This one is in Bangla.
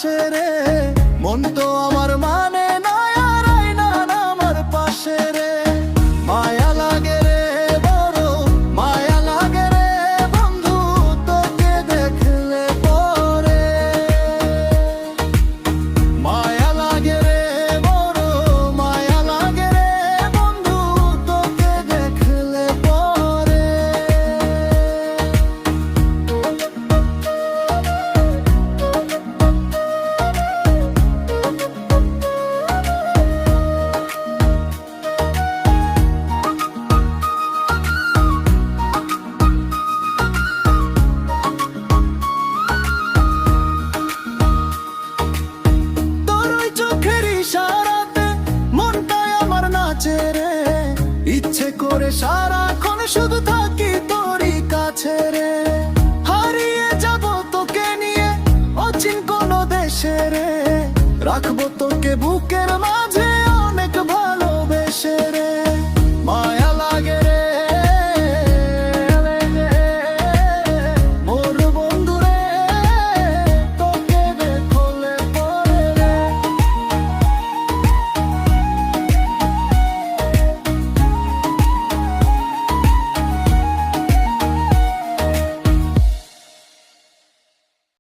আসে রে, মন তো আমার মানে না আর আয়না না আমার পাশে রে। মায়া লাগে রে বড়, মায়া লাগে রে বন্ধু তোকে দেখলে পরে। মায়া লাগে রে বড়, মায়া লাগে রে বন্ধু তোকে দেখলে পরে। তোর ওই চোখের ইশারাতে মনটাই আমার নাচে রে, ইচ্ছে করে সারাক্ষণ শুধু থাকি তোরই কাছে রে। হারিয়ে যাব তোকে নিয়ে অচিন কোনো দেশে রে, রাখবো তোকে বুকের মাঝে অনেক ভালোবেসে রে।